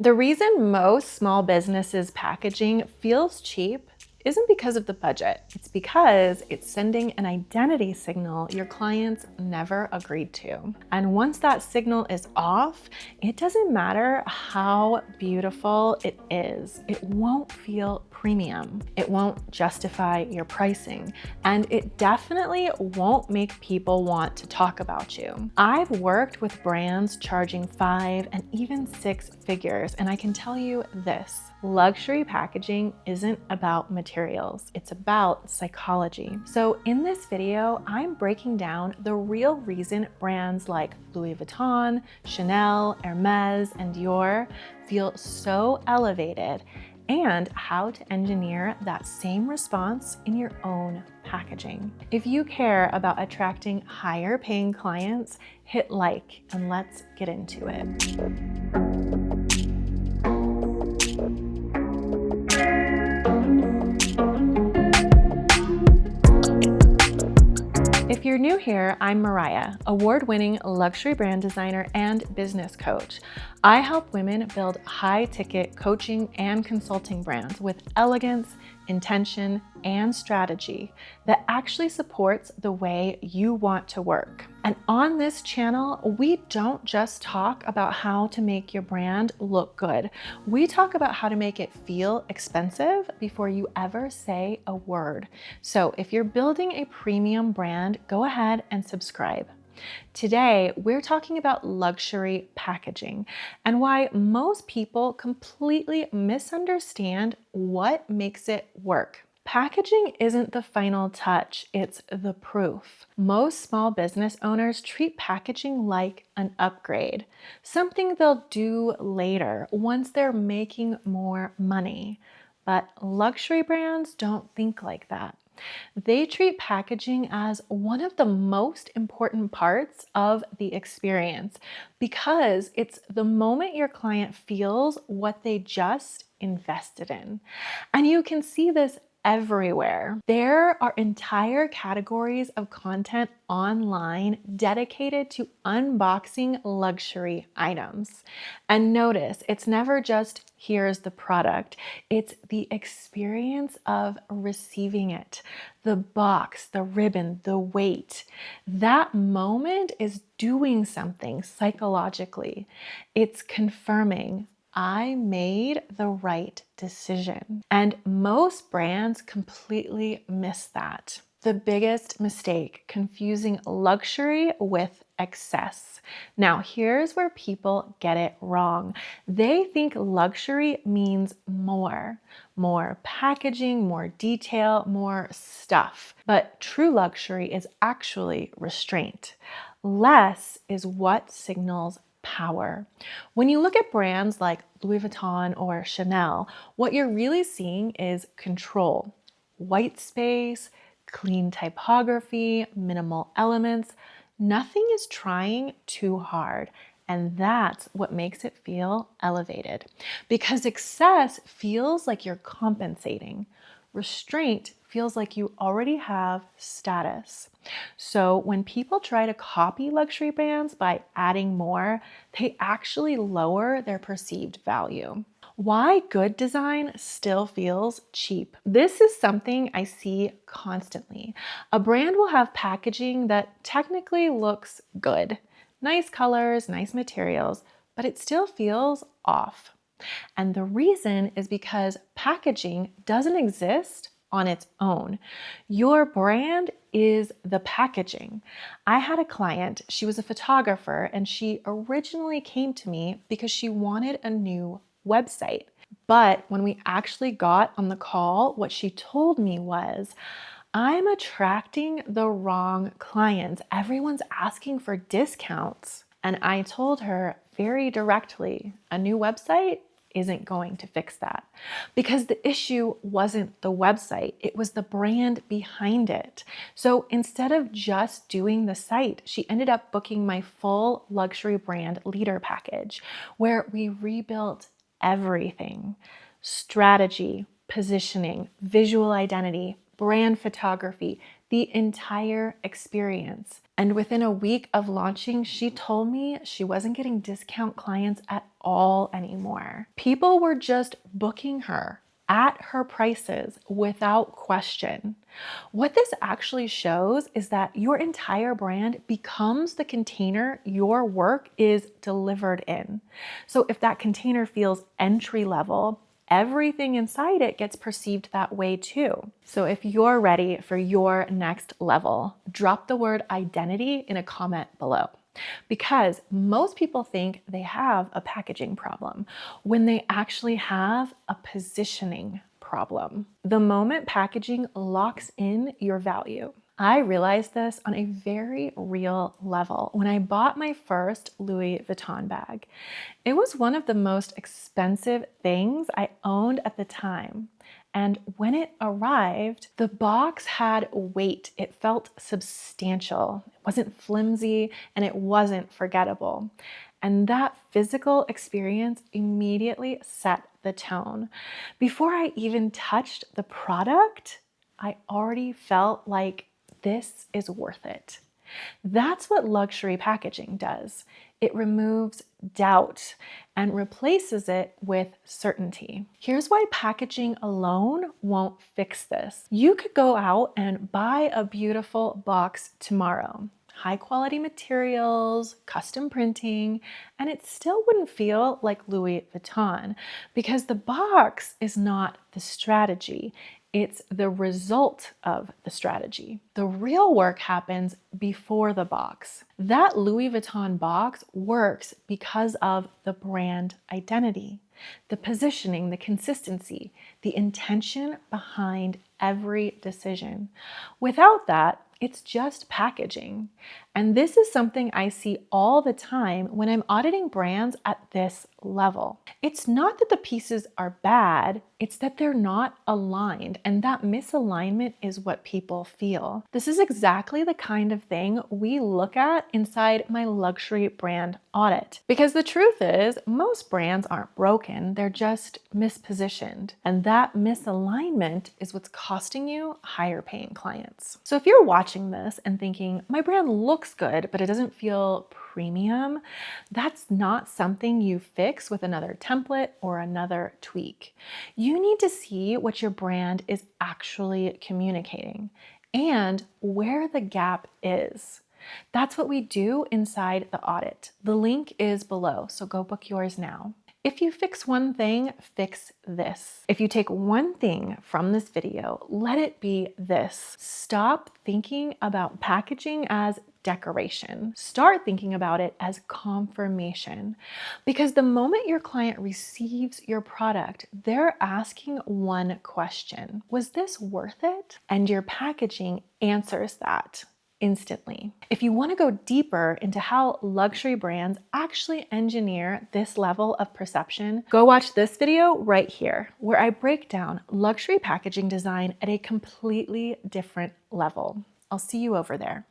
The reason most small businesses' packaging feels cheap isn't because of the budget. It's because it's sending an identity signal your clients never agreed to. And once that signal is off, it doesn't matter how beautiful it is. It won't feel premium. It won't justify your pricing. And it definitely won't make people want to talk about you. I've worked with brands charging 5 and even 6 figures, and I can tell you this. Luxury packaging isn't about materials, it's about psychology. So in this video, I'm breaking down the real reason brands like Louis Vuitton, Chanel, Hermès, and Dior feel so elevated, and how to engineer that same response in your own packaging. If you care about attracting higher paying clients, hit like and let's get into it. If you're new here, I'm Mariah, award-winning luxury brand designer and business coach. I help women build high-ticket coaching and consulting brands with elegance, intention, and strategy that actually supports the way you want to work. And on this channel, we don't just talk about how to make your brand look good. We talk about how to make it feel expensive before you ever say a word. So if you're building a premium brand, go ahead and subscribe. Today, we're talking about luxury packaging and why most people completely misunderstand what makes it work. Packaging isn't the final touch, it's the proof. Most small business owners treat packaging like an upgrade, something they'll do later once they're making more money. But luxury brands don't think like that. They treat packaging as one of the most important parts of the experience because it's the moment your client feels what they just invested in. And you can see this everywhere. There are entire categories of content online dedicated to unboxing luxury items. And notice, it's never just here's the product. It's the experience of receiving it, the box, the ribbon, the weight. That moment is doing something psychologically. It's confirming I made the right decision. And most brands completely miss that. The biggest mistake, confusing luxury with excess. Now, here's where people get it wrong. They think luxury means more packaging, more detail, more stuff. But true luxury is actually restraint. Less is what signals power. When you look at brands like Louis Vuitton or Chanel, what you're really seeing is control, white space, clean typography, minimal elements. Nothing is trying too hard. And that's what makes it feel elevated. Because excess feels like you're compensating. Restraint feels like you already have status. So when people try to copy luxury brands by adding more, they actually lower their perceived value. Why good design still feels cheap. This is something I see constantly. A brand will have packaging that technically looks good. Nice colors, nice materials, but it still feels off. And the reason is because packaging doesn't exist on its own. Your brand is the packaging. I had a client, she was a photographer, and she originally came to me because she wanted a new website. But when we actually got on the call, what she told me was, I'm attracting the wrong clients. Everyone's asking for discounts. And I told her very directly, a new website isn't going to fix that. Because the issue wasn't the website, it was the brand behind it. So instead of just doing the site, she ended up booking my full luxury brand leader package, where we rebuilt everything: strategy, positioning, visual identity, brand photography, the entire experience. And within a week of launching, she told me she wasn't getting discount clients at all anymore. People were just booking her at her prices without question. What this actually shows is that your entire brand becomes the container your work is delivered in. So if that container feels entry level, everything inside it gets perceived that way too. So if you're ready for your next level, drop the word identity in a comment below. Because most people think they have a packaging problem when they actually have a positioning problem. The moment packaging locks in your value. I realized this on a very real level when I bought my first Louis Vuitton bag. It was one of the most expensive things I owned at the time. And when it arrived, the box had weight. It felt substantial. It wasn't flimsy and it wasn't forgettable. And that physical experience immediately set the tone. Before I even touched the product, I already felt like this is worth it. That's what luxury packaging does. It removes doubt and replaces it with certainty. Here's why packaging alone won't fix this. You could go out and buy a beautiful box tomorrow. High quality materials, custom printing, and it still wouldn't feel like Louis Vuitton because the box is not the strategy. It's the result of the strategy. The real work happens before the box. That Louis Vuitton box works because of the brand identity, the positioning, the consistency, the intention behind every decision. Without that, it's just packaging. And this is something I see all the time when I'm auditing brands at this level. It's not that the pieces are bad, it's that they're not aligned, and that misalignment is what people feel. This is exactly the kind of thing we look at inside my luxury brand audit. Because the truth is, most brands aren't broken, they're just mispositioned. And that misalignment is what's costing you higher paying clients. So if you're watching this and thinking, my brand looks good, but it doesn't feel premium, that's not something you fix with another template or another tweak. You need to see what your brand is actually communicating and where the gap is. That's what we do inside the audit. The link is below, so go book yours now. If you fix one thing, fix this. If you take one thing from this video, let it be this. Stop thinking about packaging as decoration. Start thinking about it as confirmation. Because the moment your client receives your product, they're asking one question: was this worth it? And your packaging answers that instantly. If you want to go deeper into how luxury brands actually engineer this level of perception, go watch this video right here, where I break down luxury packaging design at a completely different level. I'll see you over there.